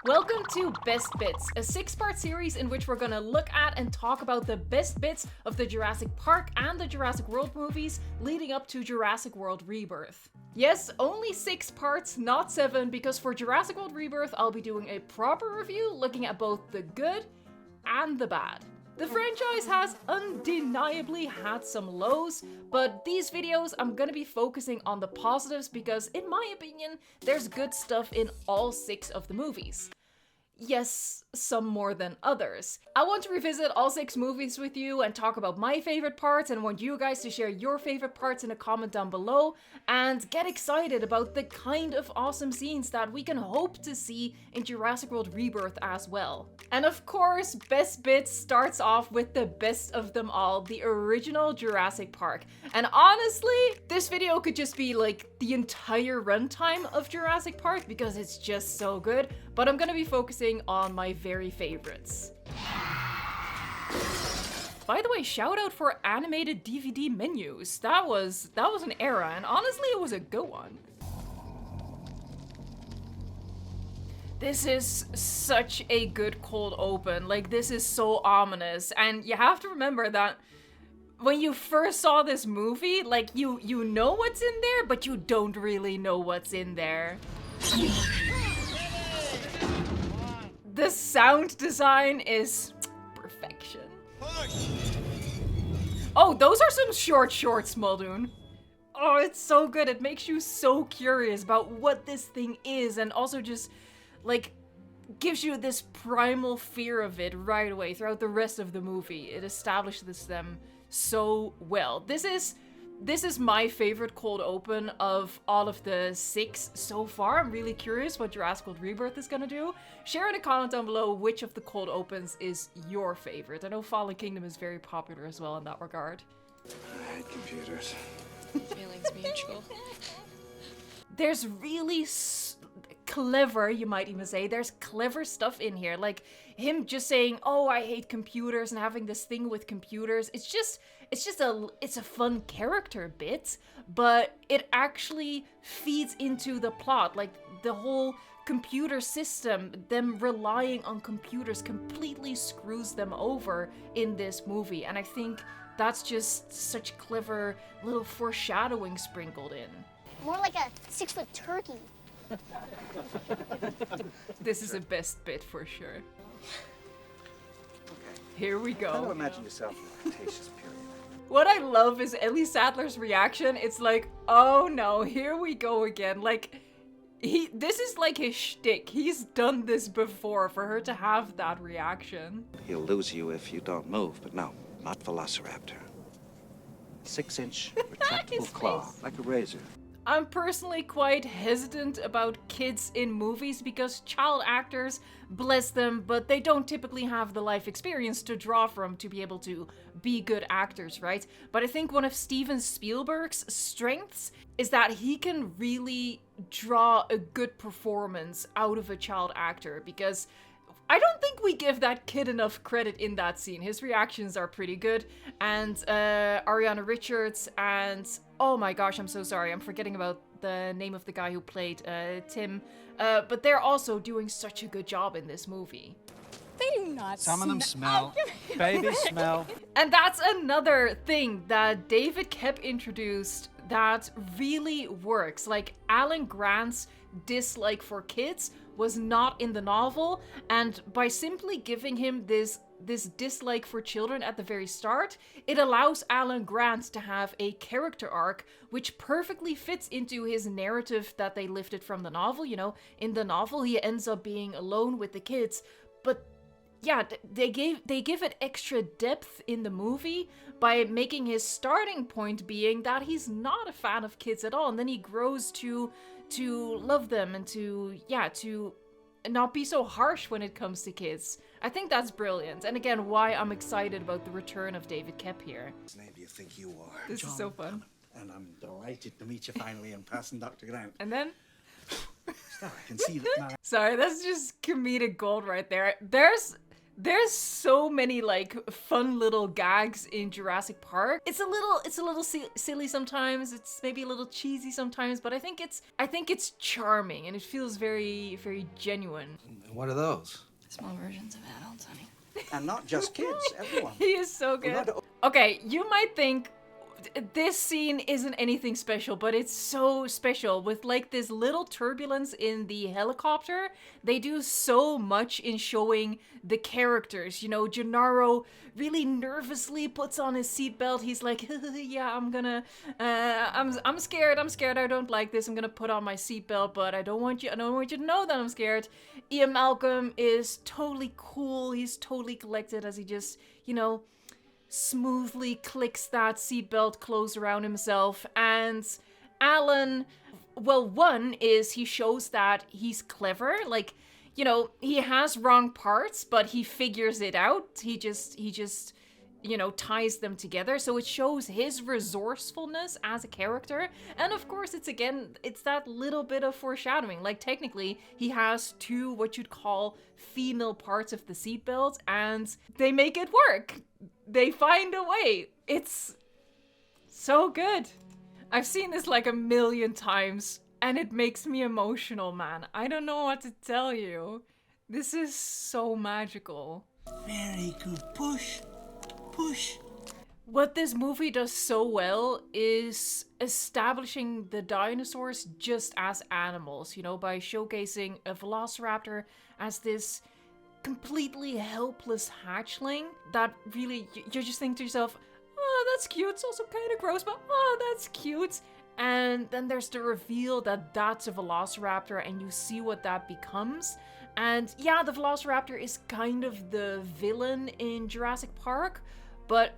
Welcome to Best Bits, a 6-part series in which we're gonna look at and talk about the best bits of the Jurassic Park and the Jurassic World movies leading up to Jurassic World Rebirth. Yes, only 6 parts, not 7, because for Jurassic World Rebirth, I'll be doing a proper review looking at both the good and the bad. The franchise has undeniably had some lows, but these videos I'm gonna be focusing on the positives because, in my opinion, there's good stuff in all 6 of the movies. Yes, some more than others. I want to revisit all 6 movies with you and talk about my favorite parts, and want you guys to share your favorite parts in a comment down below and get excited about the kind of awesome scenes that we can hope to see in Jurassic World Rebirth as well. And of course, Best Bits starts off with the best of them all, the original Jurassic Park. And honestly, this video could just be like the entire runtime of Jurassic Park because it's just so good, but I'm gonna be focusing on my very favorites. By the way, shout out for animated DVD menus. That was an era, and honestly, it was a good one. This is such a good cold open. Like, this is so ominous, and you have to remember that when you first saw this movie, like, you know what's in there, but you don't really know what's in there. The sound design is perfection. Oh, those are some shorts, Muldoon. Oh, it's so good. It makes you so curious about what this thing is, and also just, like, gives you this primal fear of it right away throughout the rest of the movie. It establishes them so well. This is my favorite cold open of all of the 6 so far. I'm really curious what Jurassic World Rebirth is gonna do. Share in a comment down below which of the cold opens is your favorite. I know Fallen Kingdom is very popular as well in that regard. I hate computers. Feelings mutual. There's really clever, you might even say, there's clever stuff in here. Like him just saying, oh, I hate computers, and having this thing with computers. It's a fun character bit, but it actually feeds into the plot. Like the whole computer system, them relying on computers completely screws them over in this movie. And I think that's just such clever little foreshadowing sprinkled in. More like a 6-foot turkey. This is a best bit for sure. Okay. Here we Try to go. imagine yourself in a Cretaceous period. What I love is Ellie Sattler's reaction. It's like, oh no, here we go again. Like, this is like his shtick. He's done this before. For her to have that reaction. He'll lose you if you don't move, but no, not Velociraptor. 6-inch retractable His claw, face. like a razor. I'm personally quite hesitant about kids in movies because child actors, bless them, but they don't typically have the life experience to draw from to be able to be good actors, right? But I think one of Steven Spielberg's strengths is that he can really draw a good performance out of a child actor, because I don't think we give that kid enough credit in that scene. His reactions are pretty good, and Ariana Richards and, oh my gosh, I'm so sorry, I'm forgetting about the name of the guy who played Tim, but they're also doing such a good job in this movie. They do not. Some of them smell. Baby smell. And that's another thing that David Koepp introduced that really works. Like, Alan Grant's dislike for kids was not in the novel, and by simply giving him this dislike for children at the very start, it allows Alan Grant to have a character arc which perfectly fits into his narrative that they lifted from the novel. You know, in the novel he ends up being alone with the kids, but yeah, they give it extra depth in the movie by making his starting point being that he's not a fan of kids at all, and then he grows to love them and to not be so harsh when it comes to kids. I think that's brilliant, and again, why I'm excited about the return of David Koepp here. Whose name do you think you are? This is so fun. And I'm delighted to meet you finally in person, Dr. Grant. And then, I can see that now. sorry, that's just comedic gold right there. There's so many like fun little gags in Jurassic Park. It's a little silly sometimes. It's maybe a little cheesy sometimes, but I think it's charming and it feels very, very genuine. And what are those? Small versions of adults, honey. And not just kids, everyone. He is so good. Okay, you might think this scene isn't anything special, but it's so special. With like this little turbulence in the helicopter, they do so much in showing the characters. You know, Gennaro really nervously puts on his seatbelt. He's like, yeah, I'm gonna, I'm scared, I don't like this, I'm gonna put on my seatbelt, but I don't want you to know that I'm scared. Ian Malcolm is totally cool, he's totally collected as he just, you know, smoothly clicks that seatbelt close around himself. And Alan, well, one is he shows that he's clever. Like, you know, he has wrong parts, but he figures it out. He just, you know, ties them together. So it shows his resourcefulness as a character. And of course, it's that little bit of foreshadowing. Like, technically, he has two what you'd call female parts of the seatbelt, and they make it work. They find a way. It's so good. I've seen this like 1,000,000 times, and it makes me emotional, man. I don't know what to tell you. This is so magical. Very good. Push. Push. What this movie does so well is establishing the dinosaurs just as animals, you know, by showcasing a velociraptor as this completely helpless hatchling that really, you just think to yourself, oh, that's cute. It's also kind of gross, but oh, that's cute. And then there's the reveal that that's a velociraptor, and you see what that becomes. And yeah, the velociraptor is kind of the villain in Jurassic Park, but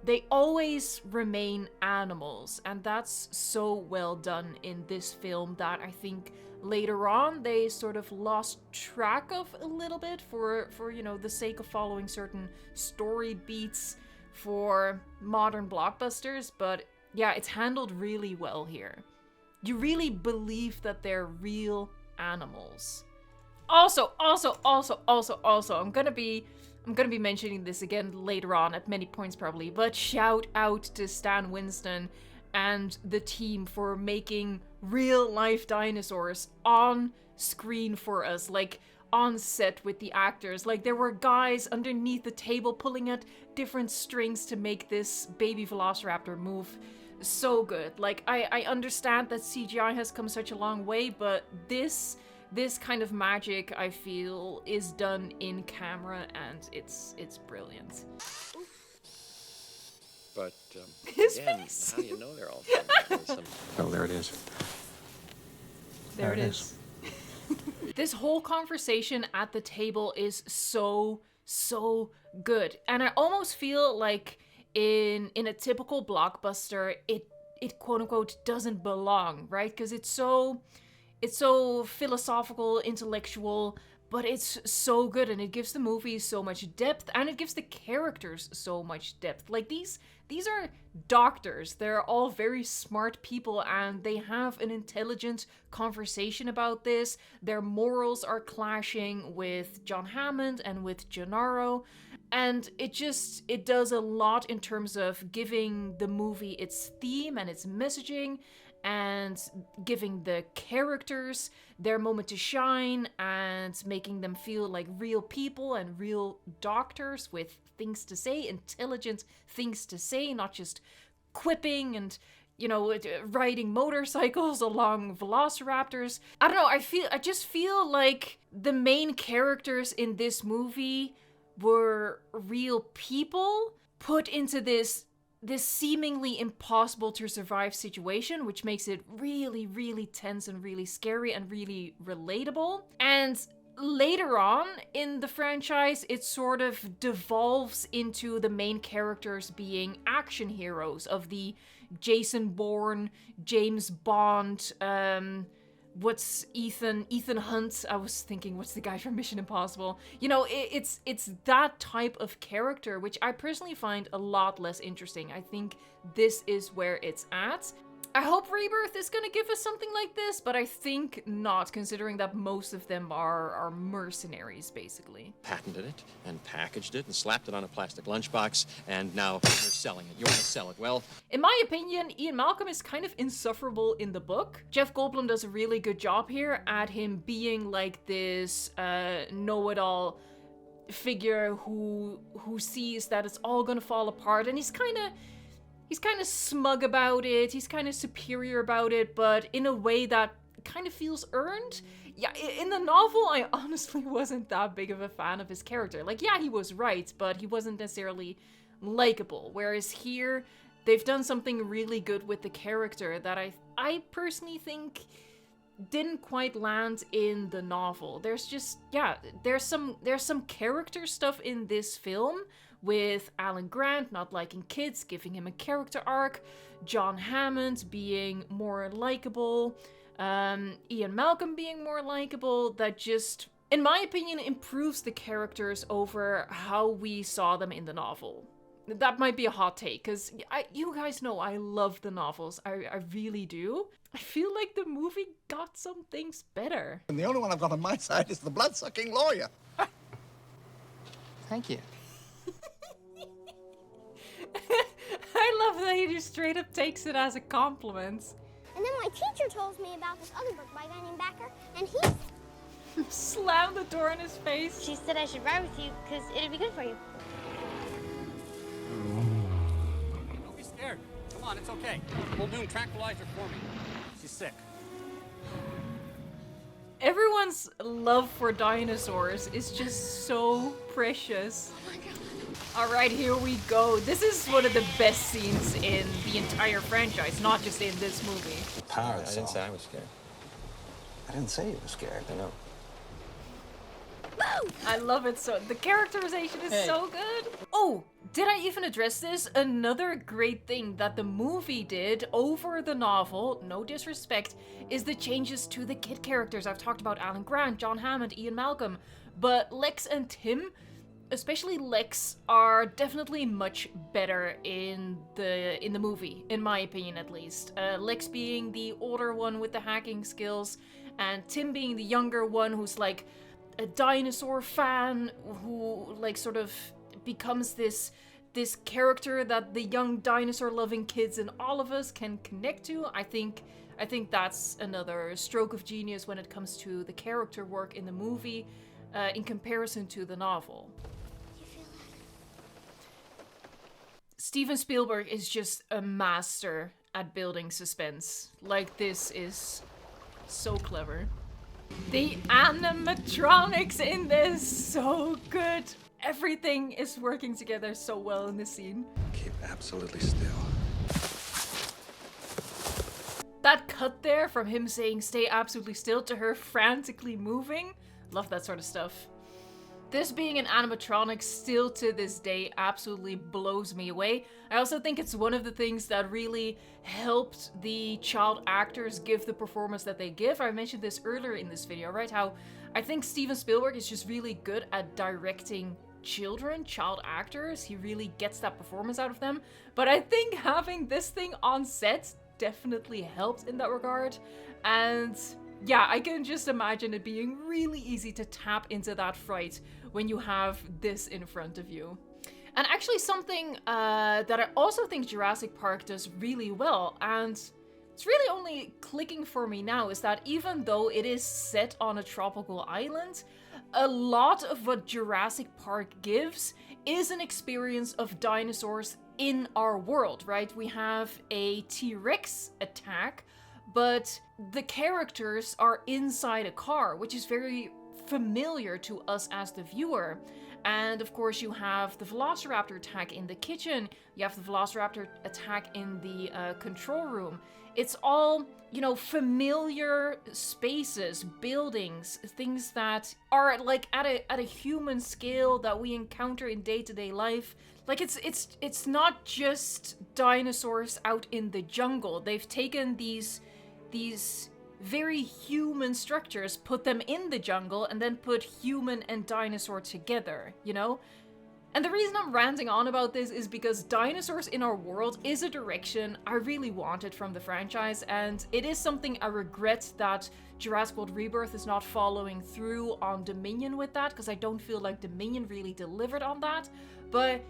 they always remain animals, and that's so well done in this film that I think later on they sort of lost track of a little bit for you know, the sake of following certain story beats for modern blockbusters. But yeah, it's handled really well here. You really believe that they're real animals. Also, I'm gonna be mentioning this again later on at many points probably, but shout out to Stan Winston and the team for making real life dinosaurs on screen for us, like on set with the actors. Like, there were guys underneath the table pulling at different strings to make this baby velociraptor move. So good. Like, I understand that CGI has come such a long way, but this kind of magic, I feel, is done in camera, and it's brilliant. But His again, face. how do you know they're all from Oh, there it is. There it is. This whole conversation at the table is so good, and I almost feel like in a typical blockbuster, it quote unquote doesn't belong, right? Because it's so philosophical, intellectual, but it's so good, and it gives the movie so much depth, and it gives the characters so much depth. Like, these are doctors. They're all very smart people, and they have an intelligent conversation about this. Their morals are clashing with John Hammond and with Gennaro, and it does a lot in terms of giving the movie its theme and its messaging, and giving the characters their moment to shine, and making them feel like real people and real doctors with things to say, intelligent things to say, not just quipping and, you know, riding motorcycles along velociraptors. I don't know, I just feel like the main characters in this movie were real people put into this seemingly impossible to survive situation, which makes it really, really tense and really scary and really relatable. And later on in the franchise, it sort of devolves into the main characters being action heroes of the Jason Bourne, James Bond, what's Ethan Hunt? I was thinking, what's the guy from Mission Impossible? You know, it's that type of character, which I personally find a lot less interesting. I think this is where it's at. I hope Rebirth is gonna give us something like this, but I think not, considering that most of them are mercenaries, basically. Patented it and packaged it and slapped it on a plastic lunchbox, and now you're selling it. You want to sell it. Well, In my opinion, Ian Malcolm is kind of insufferable in the book. Jeff Goldblum does a really good job here at him being like this know-it-all figure who sees that it's all gonna fall apart, and he's kind of smug about it, he's kind of superior about it, but in a way that kind of feels earned. Yeah, in the novel, I honestly wasn't that big of a fan of his character. Like, yeah, he was right, but he wasn't necessarily likable. Whereas here, they've done something really good with the character that I personally think didn't quite land in the novel. There's just, yeah, there's some character stuff in this film, with Alan Grant not liking kids, giving him a character arc, John Hammond being more likable, Ian Malcolm being more likable, that just, in my opinion, improves the characters over how we saw them in the novel. That might be a hot take, because you guys know I love the novels. I really do. I feel like the movie got some things better. And the only one I've got on my side is the blood-sucking lawyer. Thank you. I love that he just straight up takes it as a compliment. And then my teacher told me about this other book by a guy named Backer, and he Slam the door in his face. She said I should ride with you because it'd be good for you. Don't be scared. Come on, it's okay. We'll do tranquilizer for me. She's sick. Everyone's love for dinosaurs is just so precious. Oh my god. Alright, here we go. This is one of the best scenes in the entire franchise, not just in this movie. Power, I didn't say I was scared. I didn't say you were scared. I know. I love it so. The characterization is so good. Oh, did I even address this? Another great thing that the movie did over the novel, no disrespect, is the changes to the kid characters. I've talked about Alan Grant, John Hammond, Ian Malcolm, but Lex and Tim, especially Lex, are definitely much better in the movie, in my opinion at least. Lex being the older one with the hacking skills, and Tim being the younger one who's like a dinosaur fan who like sort of becomes this character that the young dinosaur loving kids in all of us can connect to. I think that's another stroke of genius when it comes to the character work in the movie in comparison to the novel. Steven Spielberg is just a master at building suspense. Like, this is so clever. The animatronics in this, so good. Everything is working together so well in this scene. Keep absolutely still. That cut there from him saying stay absolutely still to her frantically moving. Love that sort of stuff. This being an animatronic still to this day absolutely blows me away. I also think it's one of the things that really helped the child actors give the performance that they give. I mentioned this earlier in this video, right? How I think Steven Spielberg is just really good at directing child actors. He really gets that performance out of them. But I think having this thing on set definitely helped in that regard. And yeah, I can just imagine it being really easy to tap into that fright when you have this in front of you. And actually something that I also think Jurassic Park does really well, and it's really only clicking for me now, is that even though it is set on a tropical island, a lot of what Jurassic Park gives is an experience of dinosaurs in our world, right? We have a T-Rex attack, but the characters are inside a car, which is very familiar to us as the viewer. And of course you have the Velociraptor attack in the kitchen, you have the Velociraptor attack in the control room. It's all, you know, familiar spaces, buildings, things that are like at a human scale that we encounter in day-to-day life. Like it's not just dinosaurs out in the jungle. They've taken these very human structures, put them in the jungle, and then put human and dinosaur together, you know? And the reason I'm ranting on about this is because dinosaurs in our world is a direction I really wanted from the franchise, and it is something I regret that Jurassic World Rebirth is not following through on Dominion with that, because I don't feel like Dominion really delivered on that. But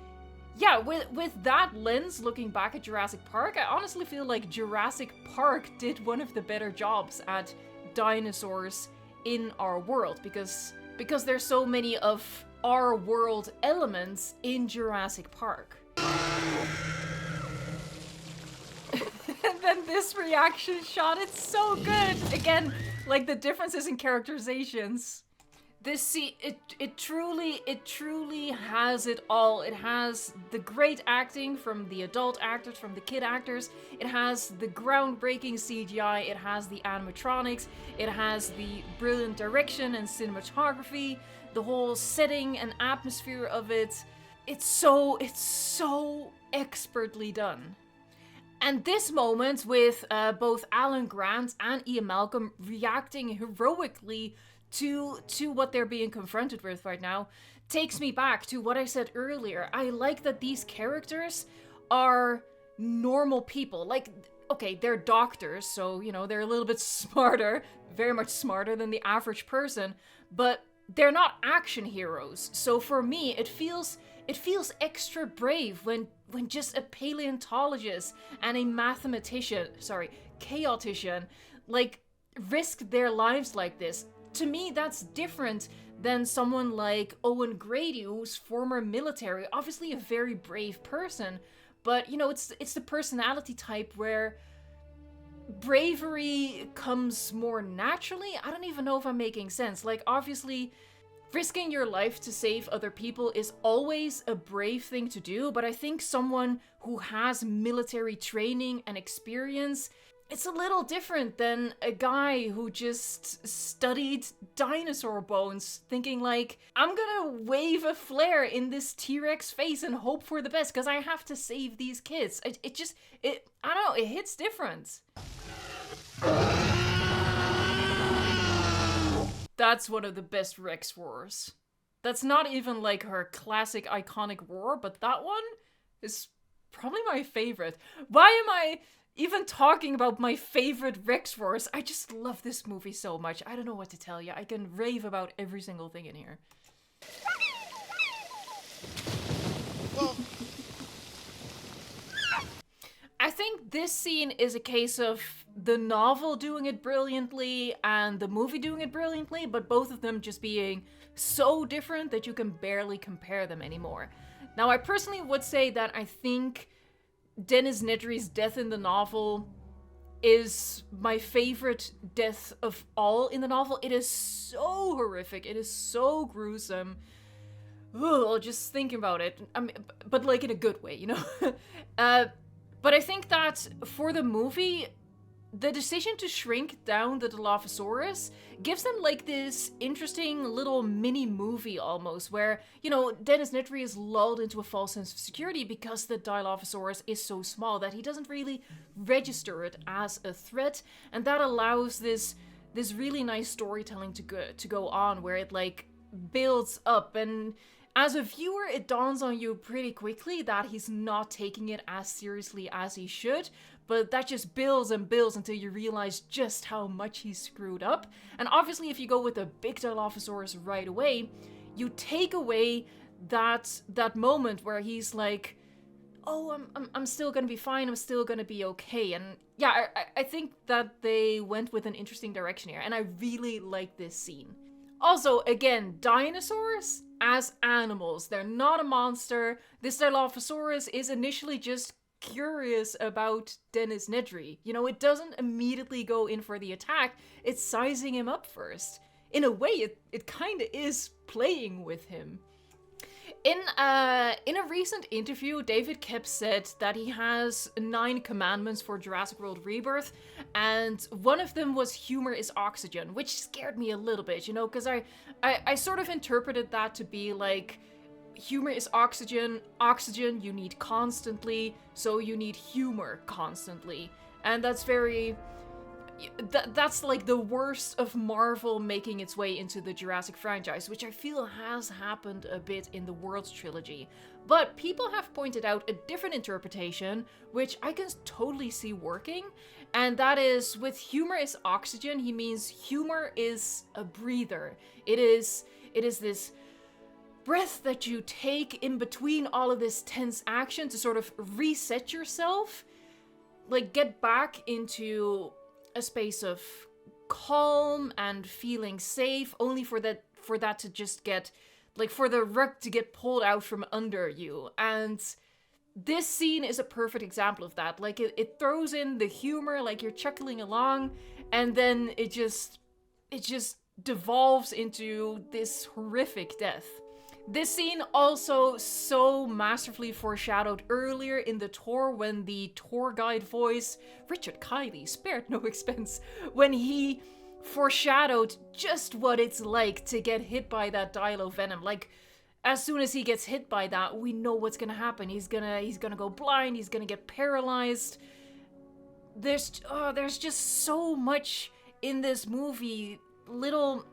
yeah, with that lens, looking back at Jurassic Park, I honestly feel like Jurassic Park did one of the better jobs at dinosaurs in our world, because there's so many of our world elements in Jurassic Park. And then this reaction shot, it's so good! Again, like the differences in characterizations. This scene, it truly has it all. It has the great acting from the adult actors, from the kid actors. It has the groundbreaking CGI. It has the animatronics. It has the brilliant direction and cinematography. The whole setting and atmosphere of it. It's so expertly done. And this moment with both Alan Grant and Ian Malcolm reacting heroically to what they're being confronted with right now takes me back to what I said earlier. I like that these characters are normal people. Like, okay, they're doctors, so, you know, they're a little bit smarter, very much smarter than the average person, but they're not action heroes. So for me, it feels extra brave when just a paleontologist and a chaotician, like, risk their lives like this. To me, that's different than someone like Owen Grady, who's former military, obviously a very brave person, but, you know, it's the personality type where bravery comes more naturally. I don't even know if I'm making sense. Like, obviously, risking your life to save other people is always a brave thing to do, but I think someone who has military training and experience, it's a little different than a guy who just studied dinosaur bones, thinking like, I'm gonna wave a flare in this T-Rex face and hope for the best, because I have to save these kids. I don't know, it hits different. That's one of the best Rex roars. That's not even like her classic iconic roar, but that one is probably my favorite. Why am I even talking about my favorite Rex roars? I just love this movie so much. I don't know what to tell you. I can rave about every single thing in here. I think this scene is a case of the novel doing it brilliantly and the movie doing it brilliantly, but both of them just being so different that you can barely compare them anymore. Now, I personally would say that I think Dennis Nedry's death in the novel is my favorite death of all in the novel. It is so horrific. It is so gruesome. Ugh, just thinking about it. I mean, but like in a good way, you know? But I think that for the movie, the decision to shrink down the Dilophosaurus gives them like this interesting little mini movie almost, where, you know, Dennis Nedry is lulled into a false sense of security because the Dilophosaurus is so small that he doesn't really register it as a threat, and that allows this really nice storytelling to go on, where it like builds up, and as a viewer, it dawns on you pretty quickly that he's not taking it as seriously as he should, but that just builds and builds until you realize just how much he's screwed up. And obviously, if you go with a big Dilophosaurus right away, you take away that moment where he's like, oh, I'm still gonna be fine, I'm still gonna be okay. And yeah, I think that they went with an interesting direction here, and I really like this scene. Also, again, dinosaurs as animals. They're not a monster. This Dilophosaurus is initially just curious about Dennis Nedry. You know, it doesn't immediately go in for the attack. It's sizing him up first. In a way, it kind of is playing with him. In a recent interview, David Koepp said that he has 9 commandments for Jurassic World Rebirth, and one of them was humor is oxygen, which scared me a little bit, you know, because I sort of interpreted that to be like, humor is oxygen you need constantly, so you need humor constantly. And that's very that's like the worst of Marvel making its way into the Jurassic franchise, which I feel has happened a bit in the Worlds trilogy. But people have pointed out a different interpretation, which I can totally see working, and that is, with humor is oxygen, he means humor is a breather. It is this breath that you take in between all of this tense action to sort of reset yourself, like get back into a space of calm and feeling safe, only for that to just get, like, for the rug to get pulled out from under you. And this scene is a perfect example of that. Like, it throws in the humor, like you're chuckling along, and then it just devolves into this horrific death. This scene also so masterfully foreshadowed earlier in the tour, when the tour guide voice, Richard Kiley, spared no expense, when he foreshadowed just what it's like to get hit by that Dilophosaurus. Like, as soon as he gets hit by that, we know what's gonna happen. He's gonna go blind, he's gonna get paralyzed. There's just so much in this movie, little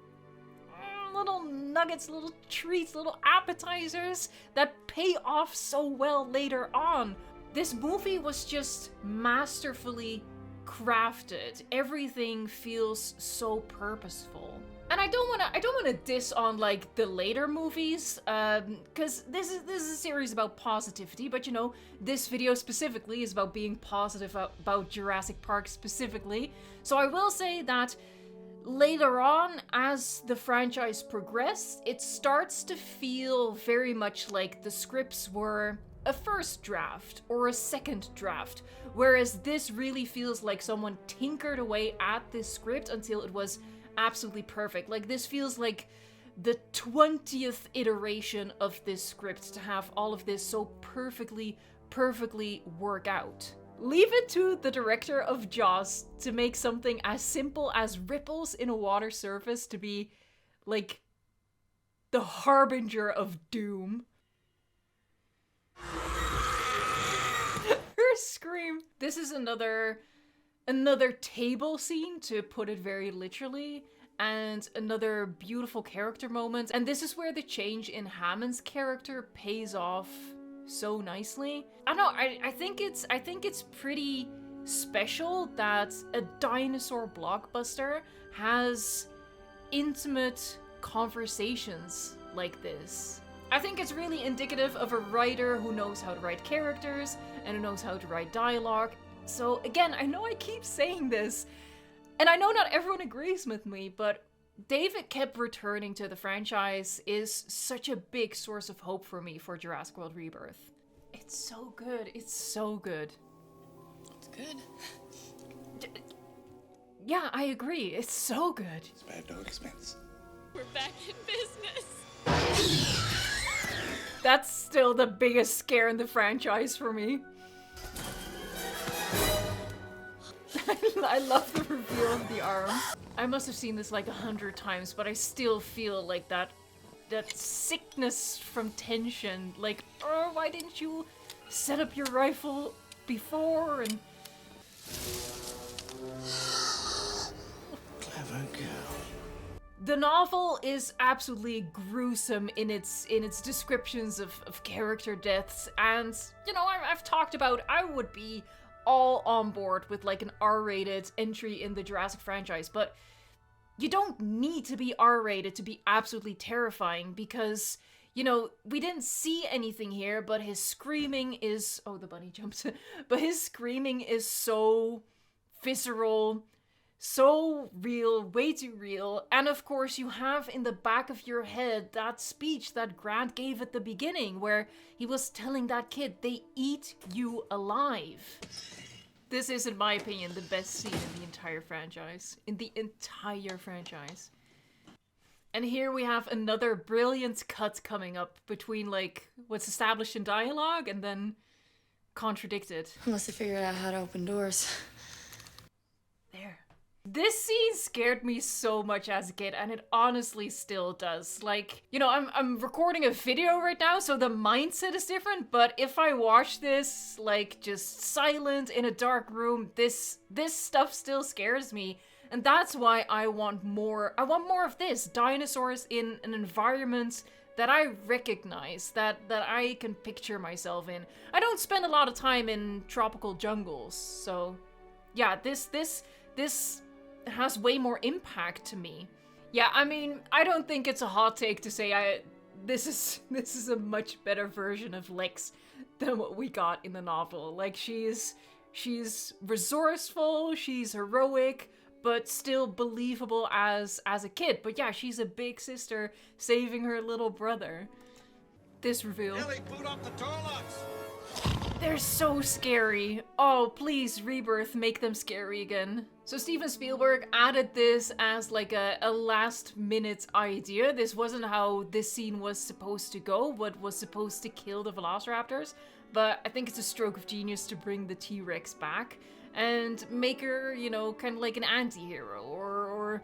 nuggets, little treats, little appetizers that pay off so well later on. This movie was just masterfully crafted. Everything feels so purposeful. And I don't wanna diss on like the later movies, because this is a series about positivity, but you know, this video specifically is about being positive about Jurassic Park specifically. So I will say that later on, as the franchise progressed, it starts to feel very much like the scripts were a first draft or a second draft, whereas this really feels like someone tinkered away at this script until it was absolutely perfect. Like, this feels like the 20th iteration of this script to have all of this so perfectly work out. Leave it to the director of Jaws to make something as simple as ripples in a water surface to be, like, the harbinger of doom. Her scream. This is another table scene, to put it very literally, and another beautiful character moment. And this is where the change in Hammond's character pays off so nicely. I don't know, I think it's pretty special that a dinosaur blockbuster has intimate conversations like this. I think it's really indicative of a writer who knows how to write characters and who knows how to write dialogue. So again, I know I keep saying this, and I know not everyone agrees with me, but David Koepp returning to the franchise is such a big source of hope for me for Jurassic World Rebirth. It's so good. It's so good. It's good. Yeah, I agree. It's so good. Spared no expense. We're back in business. That's still the biggest scare in the franchise for me. I love the reveal of the arm. I must have seen this like 100 times, but I still feel like that sickness from tension. Like, oh, why didn't you set up your rifle before? And Clever girl. the novel is absolutely gruesome in its descriptions of character deaths, and you know, I've talked about I would be all on board with like an R-rated entry in the Jurassic franchise, but you don't need to be R-rated to be absolutely terrifying, because, you know, we didn't see anything here, but his screaming is... Oh, the bunny jumped. But his screaming is so visceral, so real, way too real. And of course, you have in the back of your head that speech that Grant gave at the beginning, where he was telling that kid, they eat you alive. This is, in my opinion, the best scene in the entire franchise. And here we have another brilliant cut coming up between, like, what's established in dialogue and then contradicted. Unless they figured out how to open doors. There. This scene scared me so much as a kid, and it honestly still does. Like, you know, I'm recording a video right now, so the mindset is different, but if I watch this, like, just silent in a dark room, this stuff still scares me. And that's why I want more of this. Dinosaurs in an environment that I recognize, that I can picture myself in. I don't spend a lot of time in tropical jungles, so yeah, this has way more impact to me. Yeah, I mean, I don't think it's a hot take to say this is a much better version of Lex than what we got in the novel. Like, she's resourceful, she's heroic, but still believable as a kid. But yeah, she's a big sister saving her little brother. This reveal. Ellie, boot up the door locks. They're so scary. Oh, please, Rebirth, make them scary again. So Steven Spielberg added this as like a last minute idea. This wasn't how this scene was supposed to go, what was supposed to kill the Velociraptors. But I think it's a stroke of genius to bring the T-Rex back and make her, you know, kind of like an anti-hero or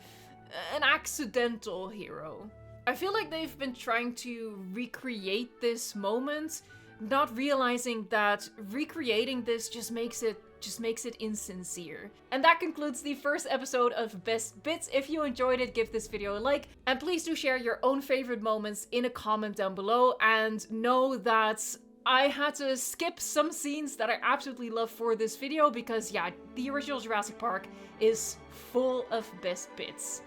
an accidental hero. I feel like they've been trying to recreate this moment, not realizing that recreating this just makes it insincere. And that concludes the first episode of Best Bits. If you enjoyed it, give this video a like, and please do share your own favorite moments in a comment down below, and know that I had to skip some scenes that I absolutely love for this video because, yeah, the original Jurassic Park is full of best bits.